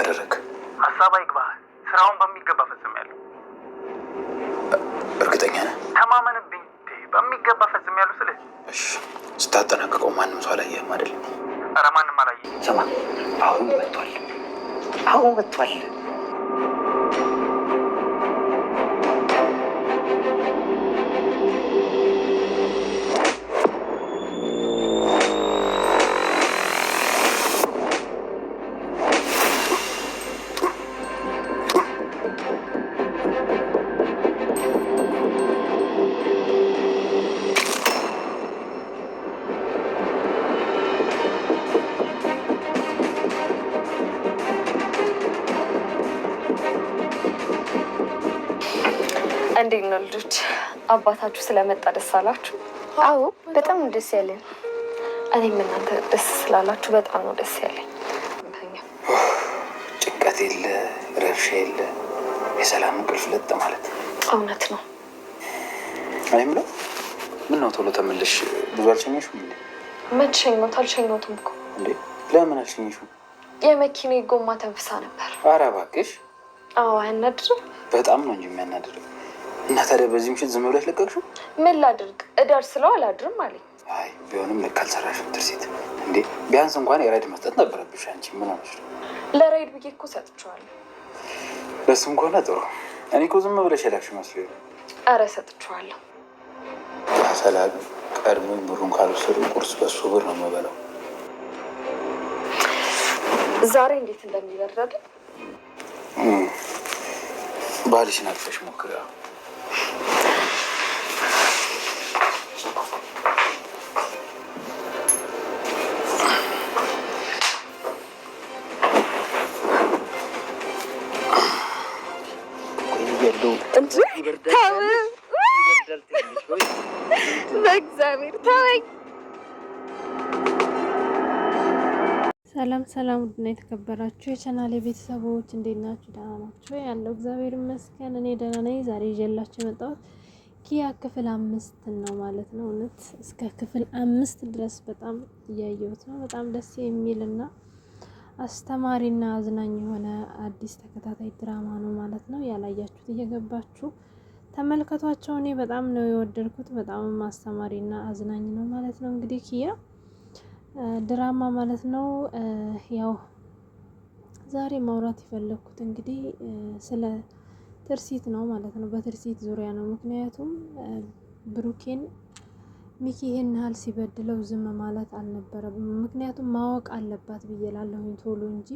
አደረክ? ሀሳብ አይግባ። ስራውን በሚገባ ፈጽሜያለሁ። እርግጠኛ ነህ? ተማመንብኝ። በሚገባ ፈጽሜያለሁ ስልህ። እሺ፣ ስታጠናቅቀው ማንም ሰው አላየህም አይደል? ኧረ ማንም አላየህም። ስማ፣ አሁን መጥቷል። እንዴት ነው ልጆች? አባታችሁ ስለመጣ ደስ አላችሁ? አዎ በጣም ነው ደስ ያለኝ። እኔም እናንተ ደስ ስላላችሁ በጣም ነው ደስ ያለኝ። ጭንቀት የለ፣ ረብሻ የለ፣ የሰላም እንቅልፍ ለጥ ማለት እውነት ነው። እኔ የምለው ምን ነው ቶሎ ተመለሽ? ብዙ አልሸኘሽም እንዴ? መች ሸኘሁት? አልሸኘሁትም እኮ። እንዴ ለምን አልሸኘሽም? የመኪኔ ጎማ ተንፍሳ ነበር። ኧረ እባክሽ። አዎ አያናድርም? በጣም ነው እንጂ የሚያናድረው። እና ታዲያ በዚህ ምሽት ዝም ብለሽ ለቀቅሽው? ምን ላድርግ? እደር ስለው አላድርም አለኝ። አይ ቢሆንም ልክ አልሰራሽም ትርሲት። እንዴ ቢያንስ እንኳን የራይድ መስጠት ነበረብሽ። አንቺ ምን ሆነሽ ነው? ለራይድ ብዬ እኮ ሰጥቼዋለሁ። ለሱም ከሆነ ጥሩ። እኔ እኮ ዝም ብለሽ የላክሽ መስሎኝ። ኧረ ሰጥቼዋለሁ። ሰላም ቀድሞኝ ብሩን ካልወሰዱ ቁርስ በሱ ብር ነው የምበላው። ዛሬ እንዴት እንደሚበረድ ባልሽን አቅፈሽ ሞክሪ። በእግዚአብሔር ተወኝ። ሰላም ሰላም፣ ውድና የተከበራችሁ የቻናሌ ቤተሰቦች እንዴት ናችሁ? ደህና ናችሁ? ያለው እግዚአብሔር ይመስገን እኔ ደህና ነኝ። ዛሬ ይዤላችሁ የመጣሁት ኪያ ክፍል 5 ነው ማለት ነው። እውነት እስከ ክፍል 5 ድረስ በጣም እያየሁት ነው። በጣም ደስ የሚልና አስተማሪና አዝናኝ የሆነ አዲስ ተከታታይ ድራማ ነው ማለት ነው። ያላያችሁት እየገባችሁ ተመልከቷቸው። እኔ በጣም ነው የወደድኩት። በጣም አስተማሪና አዝናኝ ነው ማለት ነው። እንግዲህ ኪያ ድራማ ማለት ነው። ያው ዛሬ ማውራት የፈለኩት እንግዲህ ስለ ትርሲት ነው ማለት ነው። በትርሲት ዙሪያ ነው። ምክንያቱም ብሩኬን ሚኪ ይሄን ያህል ሲበድለው ዝም ማለት አልነበረም። ምክንያቱም ማወቅ አለባት ብዬ እላለሁኝ ቶሎ እንጂ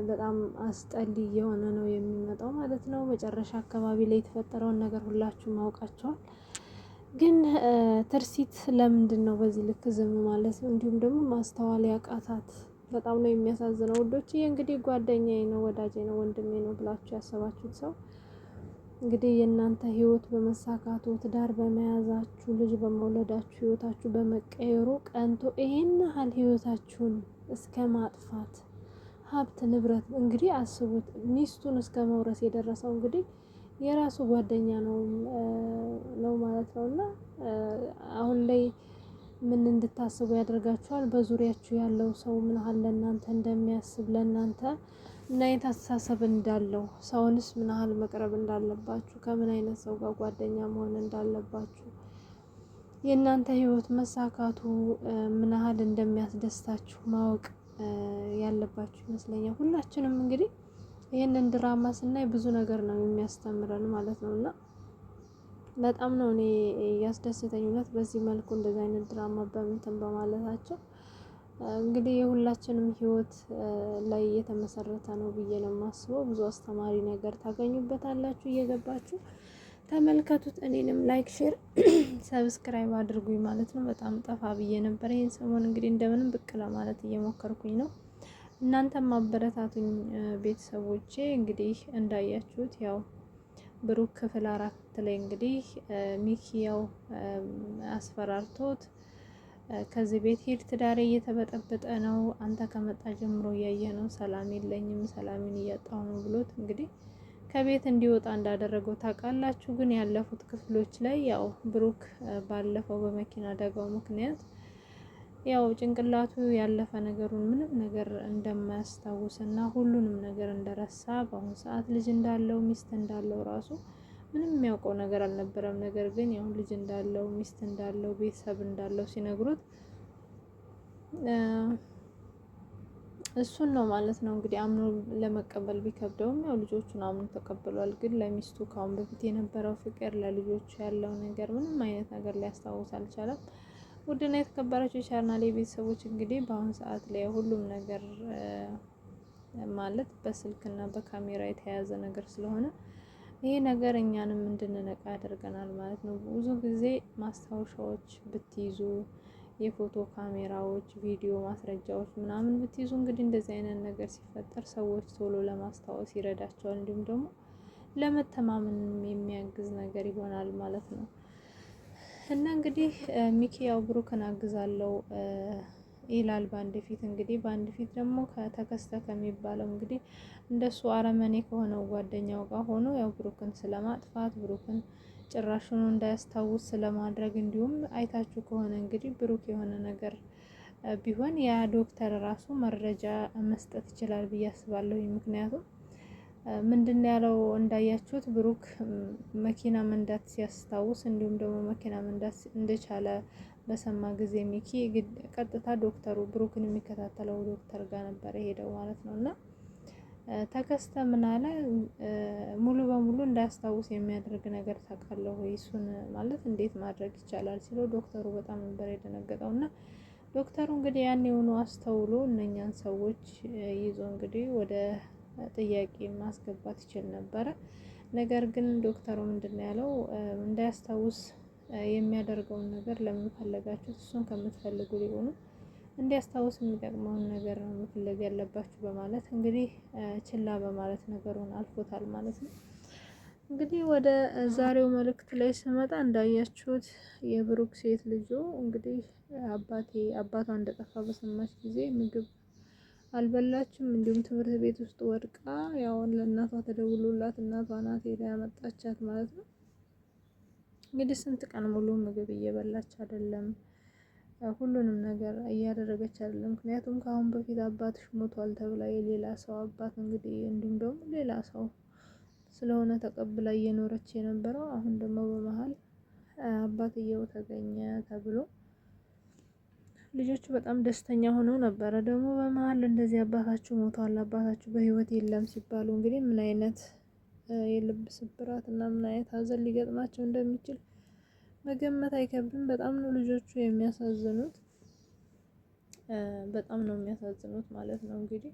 በጣም አስጠሊ የሆነ ነው የሚመጣው ማለት ነው። መጨረሻ አካባቢ ላይ የተፈጠረውን ነገር ሁላችሁም ማውቃቸዋል። ግን ትርሲት ለምንድን ነው በዚህ ልክ ዝም ማለት ነው? እንዲሁም ደግሞ ማስተዋል ያቃታት በጣም ነው የሚያሳዝነው። ውዶች እንግዲህ ጓደኛዬ ነው፣ ወዳጄ ነው፣ ወንድሜ ነው ብላችሁ ያሰባችሁት ሰው እንግዲህ የእናንተ ህይወት በመሳካቱ ትዳር በመያዛችሁ ልጅ በመውለዳችሁ ህይወታችሁ በመቀየሩ ቀንቶ ይሄን ያህል ህይወታችሁን እስከ ማጥፋት ሀብት ንብረት እንግዲህ አስቡት፣ ሚስቱን እስከ መውረስ የደረሰው እንግዲህ የራሱ ጓደኛ ነው ማለት ነው። እና አሁን ላይ ምን እንድታስቡ ያደርጋችኋል? በዙሪያችሁ ያለው ሰው ምን ያህል ለእናንተ እንደሚያስብ፣ ለእናንተ ምን አይነት አስተሳሰብ እንዳለው፣ ሰውንስ ምን ያህል መቅረብ እንዳለባችሁ፣ ከምን አይነት ሰው ጋር ጓደኛ መሆን እንዳለባችሁ፣ የእናንተ ህይወት መሳካቱ ምን ያህል እንደሚያስደስታችሁ ማወቅ ያለባችሁ ይመስለኛል። ሁላችንም እንግዲህ ይሄንን ድራማ ስናይ ብዙ ነገር ነው የሚያስተምረን ማለት ነው። እና በጣም ነው እኔ ያስደስተኝ እውነት በዚህ መልኩ እንደዚህ አይነት ድራማ በእንትን በማለታቸው እንግዲህ የሁላችንም ህይወት ላይ የተመሰረተ ነው ብዬ ነው የማስበው። ብዙ አስተማሪ ነገር ታገኙበታላችሁ። እየገባችሁ ተመልከቱት። እኔንም ላይክ፣ ሼር፣ ሰብስክራይብ አድርጉኝ ማለት ነው። በጣም ጠፋ ብዬ ነበር። ይሄን ሰሞን እንግዲህ እንደምንም ብቅ ለማለት እየሞከርኩኝ ነው። እናንተም ማበረታቱኝ ቤተሰቦቼ። እንግዲህ እንዳያችሁት ያው ብሩክ ክፍል 4 ላይ እንግዲህ ሚኪ ያው አስፈራርቶት ከዚህ ቤት ሂድ፣ ትዳሬ እየተበጠበጠ ነው፣ አንተ ከመጣ ጀምሮ እያየ ነው፣ ሰላም የለኝም፣ ሰላሜን እያጣሁ ነው ብሎት እንግዲህ ከቤት እንዲወጣ እንዳደረገው ታውቃላችሁ። ግን ያለፉት ክፍሎች ላይ ያው ብሩክ ባለፈው በመኪና አደጋው ምክንያት ያው ጭንቅላቱ ያለፈ ነገሩን ምንም ነገር እንደማያስታውስ እና ሁሉንም ነገር እንደረሳ በአሁኑ ሰዓት ልጅ እንዳለው ሚስት እንዳለው ራሱ ምንም የሚያውቀው ነገር አልነበረም። ነገር ግን ያው ልጅ እንዳለው ሚስት እንዳለው ቤተሰብ እንዳለው ሲነግሩት እሱን ነው ማለት ነው እንግዲህ አምኖ ለመቀበል ቢከብደውም ያው ልጆቹን አምኖ ተቀብሏል። ግን ለሚስቱ ካሁን በፊት የነበረው ፍቅር፣ ለልጆቹ ያለው ነገር ምንም አይነት ነገር ሊያስታውስ አልቻለም። ውድና የተከበራችሁ የቻናሌ ቤተሰቦች እንግዲህ በአሁኑ ሰዓት ላይ ሁሉም ነገር ማለት በስልክና በካሜራ የተያያዘ ነገር ስለሆነ ይሄ ነገር እኛንም እንድንነቃ ያደርገናል ማለት ነው። ብዙ ጊዜ ማስታወሻዎች ብትይዙ የፎቶ ካሜራዎች፣ ቪዲዮ ማስረጃዎች ምናምን ብትይዙ እንግዲህ እንደዚህ አይነት ነገር ሲፈጠር ሰዎች ቶሎ ለማስታወስ ይረዳቸዋል። እንዲሁም ደግሞ ለመተማመን የሚያግዝ ነገር ይሆናል ማለት ነው። እና እንግዲህ ሚኪ ያው ብሩክን አግዛለሁ ይላል በአንድ ፊት፣ እንግዲህ በአንድ ፊት ደግሞ ከተከስተ ከሚባለው እንግዲህ እንደሱ አረመኔ ከሆነው ጓደኛው ጋር ሆኖ ያው ብሩክን ስለማጥፋት ብሩክን ጭራሹን እንዳያስታውስ ስለማድረግ እንዲሁም አይታችሁ ከሆነ እንግዲህ ብሩክ የሆነ ነገር ቢሆን ያ ዶክተር ራሱ መረጃ መስጠት ይችላል ብዬ አስባለሁ። ምክንያቱም ምንድን ያለው እንዳያችሁት ብሩክ መኪና መንዳት ሲያስታውስ እንዲሁም ደግሞ መኪና መንዳት እንደቻለ በሰማ ጊዜ ሚኪ ቀጥታ ዶክተሩ ብሩክን የሚከታተለው ዶክተር ጋር ነበር ሄደው ማለት ነው። እና ተከስተ ምን አለ ሙሉ በሙሉ እንዳያስታውስ የሚያደርግ ነገር ታውቃለህ ወይ? እሱን ማለት እንዴት ማድረግ ይቻላል ሲለው ዶክተሩ በጣም ነበር የደነገጠው። እና ዶክተሩ እንግዲህ ያን የሆኑ አስተውሎ እነኛን ሰዎች ይዞ እንግዲህ ወደ ጥያቄ ማስገባት ይችል ነበረ። ነገር ግን ዶክተሩ ምንድነው ያለው እንዳያስታውስ የሚያደርገውን ነገር ለምን ፈለጋችሁት? እሱን ከምትፈልጉ ሊሆኑ እንዲያስታውስ የሚጠቅመውን ነገር ነው መፈለግ ያለባችሁ በማለት እንግዲህ ችላ በማለት ነገሩን አልፎታል ማለት ነው። እንግዲህ ወደ ዛሬው መልእክት ላይ ስመጣ እንዳያችሁት የብሩክ ሴት ልጁ እንግዲህ አባቷ እንደጠፋ በሰማች ጊዜ ምግብ አልበላችም። እንዲሁም ትምህርት ቤት ውስጥ ወድቃ ያው ለእናቷ ተደውሎላት እናቷ ናት ሄዳ ያመጣቻት ማለት ነው። እንግዲህ ስንት ቀን ሙሉ ምግብ እየበላች አይደለም፣ ሁሉንም ነገር እያደረገች አይደለም። ምክንያቱም ከአሁን በፊት አባትሽ ሞቷል ተብላ የሌላ ሰው አባት እንግዲህ እንዲሁም ደግሞ ሌላ ሰው ስለሆነ ተቀብላ እየኖረች የነበረው አሁን ደግሞ በመሀል አባትየው ተገኘ ተብሎ ልጆቹ በጣም ደስተኛ ሆነው ነበረ። ደግሞ በመሀል እንደዚህ አባታችሁ ሞቷል፣ አባታችሁ በህይወት የለም ሲባሉ እንግዲህ ምን አይነት የልብ ስብራት እና ምን አይነት ሀዘን ሊገጥማቸው እንደሚችል መገመት አይከብድም። በጣም ነው ልጆቹ የሚያሳዝኑት፣ በጣም ነው የሚያሳዝኑት ማለት ነው። እንግዲህ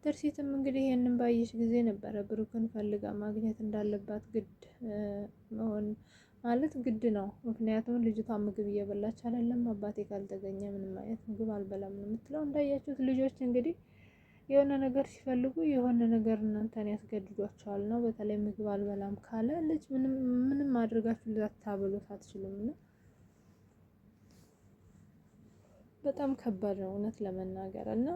ትርሲትም እንግዲህ ይሄንን ባየች ጊዜ ነበረ ብሩክን ፈልጋ ማግኘት እንዳለባት ግድ መሆን ማለት ግድ ነው። ምክንያቱም ልጅቷ ምግብ እየበላች አይደለም፣ አባቴ ካልተገኘ ምንም አይነት ምግብ አልበላም ነው የምትለው። እንዳያችሁት ልጆች እንግዲህ የሆነ ነገር ሲፈልጉ የሆነ ነገር እናንተን ያስገድዷቸዋል ነው። በተለይ ምግብ አልበላም ካለ ልጅ ምንም አድርጋችሁ ልታበሉት አትችሉም። እና በጣም ከባድ ነው እውነት ለመናገር። እና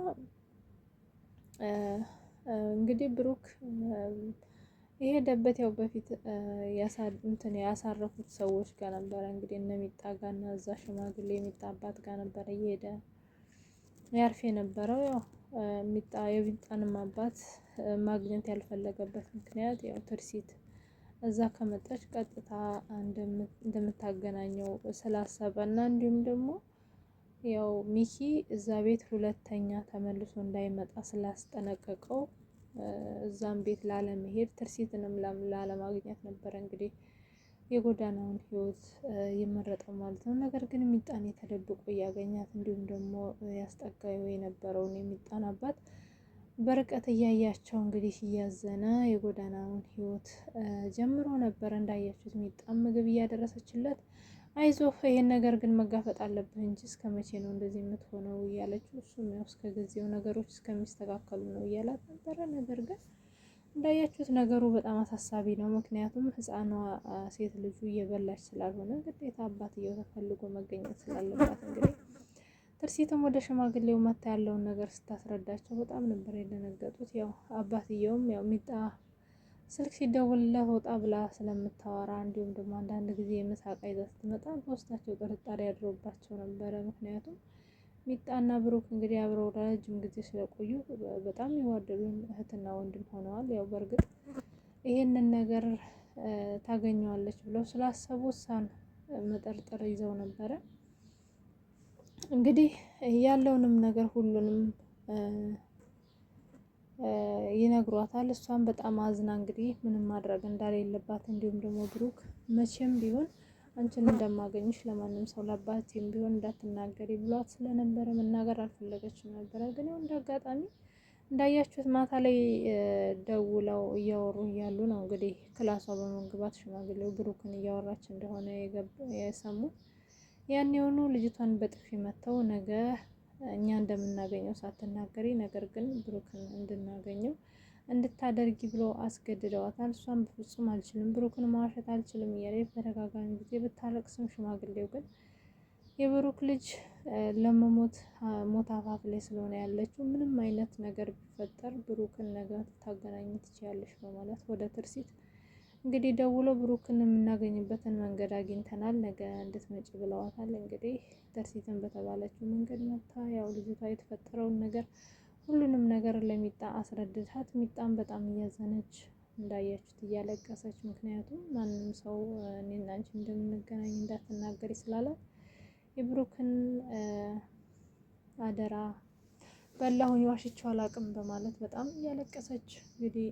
እንግዲህ ብሩክ የሄደበት ያው በፊት ያሳረፉት ሰዎች ጋር ነበረ። እንግዲህ እነ ሚጣ ጋር እና እዛ ሽማግሌ የሚጣ አባት ጋር ነበረ እየሄደ ያርፍ የነበረው። ያው የሚጣንም አባት ማግኘት ያልፈለገበት ምክንያት ያው ትርሲት እዛ ከመጣች ቀጥታ እንደምታገናኘው ስላሰበ እና እንዲሁም ደግሞ ያው ሚኪ እዛ ቤት ሁለተኛ ተመልሶ እንዳይመጣ ስላስጠነቀቀው እዛም ቤት ላለመሄድ ትርሲትንም ላለማግኘት ነበረ እንግዲህ የጎዳናውን ህይወት የመረጠው ማለት ነው። ነገር ግን ሚጣን ተደብቆ እያገኛት እንዲሁም ደግሞ ያስጠጋው የነበረውን የሚጣን አባት በርቀት እያያቸው እንግዲህ እያዘነ የጎዳናውን ህይወት ጀምሮ ነበር። እንዳያችሁት ሚጣን ምግብ እያደረሰችለት አይዞህ ይሄን ነገር ግን መጋፈጥ አለብህ እንጂ እስከ መቼ ነው እንደዚህ የምትሆነው እያለችው፣ እሱም ያው እስከ ጊዜው ነገሮች እስከሚስተካከሉ ነው እያላት ነበረ። ነገር ግን እንዳያችሁት ነገሩ በጣም አሳሳቢ ነው። ምክንያቱም ህፃኗ ሴት ልጁ እየበላች ስላልሆነ ግዴታ አባትየው ተፈልጎ መገኘት ስላለባት እንግዲህ ትርሲትም ወደ ሽማግሌው መታ ያለውን ነገር ስታስረዳቸው በጣም ነበር የደነገጡት። ያው አባትየውም ያው ሚጣ ስልክ ሲደውልላት ወጣ ብላ ስለምታወራ እንዲሁም ደግሞ አንዳንድ ጊዜ የምሳቃ ይዛ ስትመጣ በውስጣቸው ጥርጣሬ ያድሮባቸው ነበረ። ምክንያቱም ሚጣና ብሩክ እንግዲህ አብረው ረጅም ጊዜ ስለቆዩ በጣም የዋደዱ እህትና ወንድም ሆነዋል። ያው በእርግጥ ይሄንን ነገር ታገኘዋለች ብለው ስላሰቡ እሷን መጠርጠር ይዘው ነበረ። እንግዲህ ያለውንም ነገር ሁሉንም ይነግሯታል። እሷን በጣም አዝና እንግዲህ ምንም ማድረግ እንዳሌለባት እንዲሁም ደግሞ ብሩክ መቼም ቢሆን አንቺን እንደማገኝሽ ለማንም ሰው ለአባቴም ቢሆን እንዳትናገሪ ብሏት ስለነበረ መናገር አልፈለገችም ነበረ። ግን ያው እንዳጋጣሚ እንዳያችሁት ማታ ላይ ደውለው እያወሩ እያሉ ነው እንግዲህ ክላሷ በመግባት ሽማግሌው ብሩክን እያወራች እንደሆነ የሰሙ። ያን የሆኑ ልጅቷን በጥፊ መተው ነገ እኛ እንደምናገኘው ሳትናገሪ ነገር ግን ብሩክን እንድናገኘው እንድታደርጊ ብሎ አስገድደዋታል። እሷም በፍጹም አልችልም፣ ብሩክን ማዋሸት አልችልም እያለ በተደጋጋሚ ጊዜ ብታለቅስም ሽማግሌው ግን የብሩክ ልጅ ለመሞት ሞት አፋፍ ላይ ስለሆነ ያለችው ምንም አይነት ነገር ቢፈጠር ብሩክን ነገ ታገናኝ ትችያለሽ በማለት ወደ ትርሲት እንግዲህ ደውሎ ብሩክን የምናገኝበትን መንገድ አግኝተናል ነገ እንድትመጪ ብለዋታል። እንግዲህ ትርሲትን በተባለችው መንገድ መታ ያው ልጅቷ የተፈጠረውን ነገር ሁሉንም ነገር ለሚጣ አስረድታት፣ ሚጣን በጣም እያዘነች እንዳያችሁት እያለቀሰች፣ ምክንያቱም ማንም ሰው እኔና አንቺ እንደምንገናኝ እንዳትናገሪ ስላላት የብሩክን አደራ በላሁኝ ዋሽቼው አላቅም በማለት በጣም እያለቀሰች እንግዲህ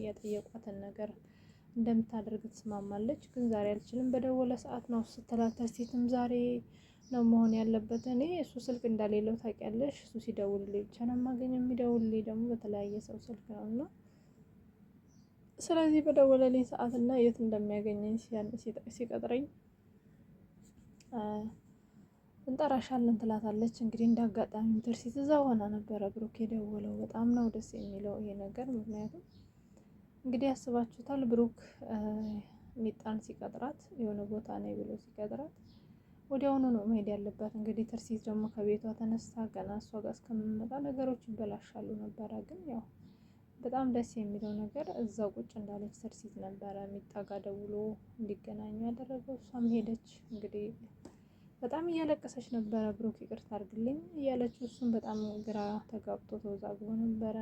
የጠየቋትን ነገር እንደምታደርግ ትስማማለች። ግን ዛሬ አልችልም በደወለ ሰዓት ነው ስትላት ሴትም ዛሬ ነው መሆን ያለበት፣ እኔ እሱ ስልክ እንደሌለው ታውቂያለሽ፣ እሱ ሲደውልልኝ ብቻ ነው የማገኘው፣ የሚደውልልኝ ደግሞ በተለያየ ሰው ስልክ ነው እና ስለዚህ በደወለልኝ ሰዓት እና የት እንደሚያገኘኝ ሲቀጥረኝ እንጠራሻለን ትላታለች። እንግዲህ እንዳጋጣሚ ትርሲት እዛው ሆና ነበረ ብሩክ የደወለው። በጣም ነው ደስ የሚለው ይሄ ነገር፣ ምክንያቱም እንግዲህ ያስባችሁታል ብሩክ ሚጣን ሲቀጥራት የሆነ ቦታ ነይ ብሎ ሲቀጥራት ወዲያውኑ ነው መሄድ ያለባት። እንግዲህ ትርሲት ደግሞ ከቤቷ ተነስታ ገና እሷ ጋር እስከምንመጣ ነገሮች ይበላሻሉ ነበረ። ግን ያው በጣም ደስ የሚለው ነገር እዛው ቁጭ እንዳለች ትርሲት ነበረ ሚጣ ጋር ደውሎ እንዲገናኙ ያደረገው። እሷም ሄደች። እንግዲህ በጣም እያለቀሰች ነበረ ብሩክ ይቅርታ አድርግልኝ እያለችው፣ እሱም በጣም ግራ ተጋብቶ ተወዛግቦ ነበረ።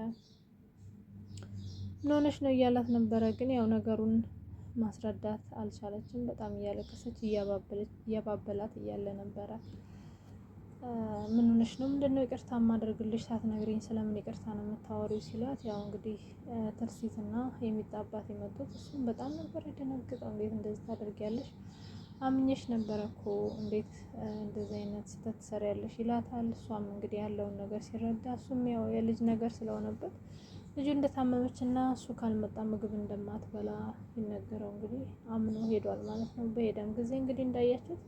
ምን ሆነሽ ነው እያላት ነበረ። ግን ያው ነገሩን ማስረዳት አልቻለችም። በጣም እያለቀሰች እያባበላት እያለ ነበረ ምን ሆነሽ ነው? ምንድነው ይቅርታ ማድረግልሽ? ሳትነግሪኝ ስለምን ይቅርታ ነው የምታወሪው? ሲላት ያው እንግዲህ ትርሲትና የሚጣባት የመጡት እሱም በጣም ነበር የደነገጠው። እንዴት እንደዚህ ታደርጊያለሽ? አምኜሽ ነበረ እኮ እንዴት እንደዚህ አይነት ስህተት ትሰሪያለሽ? ይላታል። እሷም እንግዲህ ያለውን ነገር ሲረዳ እሱም ያው የልጅ ነገር ስለሆነበት ልጁ እንደታመመች እና እሱ ካልመጣ ምግብ እንደማትበላ ይነገረው እንግዲህ አምኖ ሄዷል ማለት ነው። በሄደም ጊዜ እንግዲህ እንዳያችሁት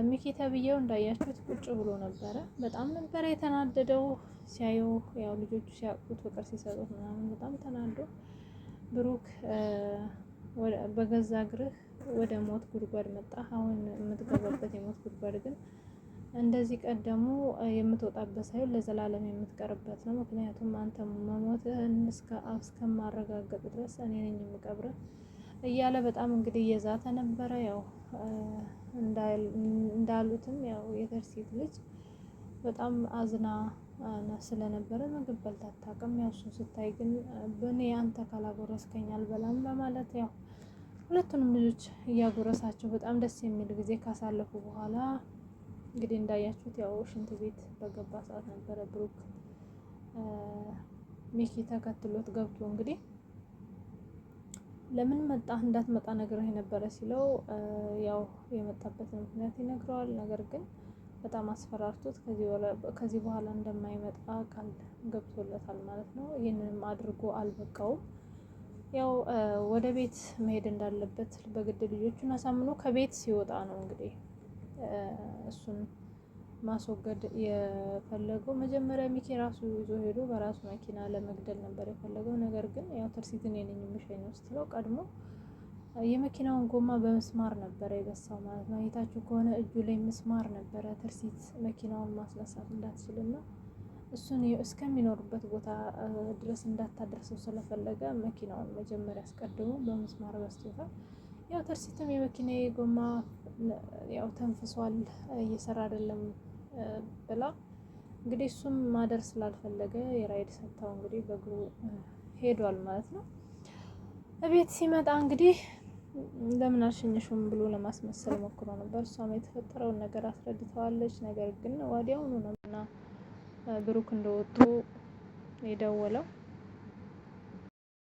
ሚኪ ተብዬው እንዳያችሁት ቁጭ ብሎ ነበረ። በጣም ነበረ የተናደደው ሲያየው፣ ያው ልጆቹ ሲያውቁት ፍቅር ሲሰጡት ምናምን በጣም ተናዶ ብሩክ በገዛ እግርህ ወደ ሞት ጉድጓድ መጣ። አሁን የምትገባበት የሞት ጉድጓድ ግን እንደዚህ ቀደሙ የምትወጣበት ሳይሆን ለዘላለም የምትቀርበት ነው። ምክንያቱም አንተ መሞትህን እስከማረጋገጥ ድረስ እኔ ነኝ የምቀብርህ እያለ በጣም እንግዲህ እየዛተ ነበረ። ያው እንዳሉትም ያው የትርሲት ልጅ በጣም አዝና ስለነበረ ምግብ በልታ አታውቅም። ያው እሱን ስታይ ግን በእኔ አንተ ካላጎረስከኝ አልበላም በማለት ያው ሁለቱንም ልጆች እያጎረሳቸው በጣም ደስ የሚል ጊዜ ካሳለፉ በኋላ እንግዲህ እንዳያችሁት ያው ሽንት ቤት በገባ ሰዓት ነበረ ብሩክ ሚኪ ተከትሎት ገብቶ እንግዲህ ለምን መጣ እንዳትመጣ ነግረህ ነበረ ሲለው ያው የመጣበትን ምክንያት ይነግረዋል። ነገር ግን በጣም አስፈራርቶት ከዚህ በኋላ እንደማይመጣ ቃል ገብቶለታል ማለት ነው። ይህንንም አድርጎ አልበቃውም። ያው ወደ ቤት መሄድ እንዳለበት በግድ ልጆቹን አሳምኖ ከቤት ሲወጣ ነው እንግዲህ እሱን ማስወገድ የፈለገው። መጀመሪያ ሚኪ ራሱ ይዞ ሄዶ በራሱ መኪና ለመግደል ነበር የፈለገው። ነገር ግን ያው ትርሲትን የነኝ የምሸኘው ስትለው ቀድሞ የመኪናውን ጎማ በመስማር ነበረ የበሳው ማለት ነው። አይታችሁ ከሆነ እጁ ላይ ምስማር ነበረ ትርሲት መኪናውን ማስነሳት እንዳትችልና እሱን እስከሚኖርበት ቦታ ድረስ እንዳታደርሰው ስለፈለገ መኪናውን መጀመሪያ አስቀድሞ በመስማር በስቶታል። ያው ትርሲትም የመኪናዬ ጎማ ያው ተንፍሷል፣ እየሰራ አይደለም ብላ እንግዲህ እሱም ማደር ስላልፈለገ የራይድ ሰጥታው እንግዲህ በእግሩ ሄዷል ማለት ነው። እቤት ሲመጣ እንግዲህ ለምን አልሸኘሽውም ብሎ ለማስመሰል ሞክሮ ነበር። እሷም የተፈጠረውን ነገር አስረድተዋለች። ነገር ግን ወዲያውኑ ነው እና ብሩክ እንደወጡ የደወለው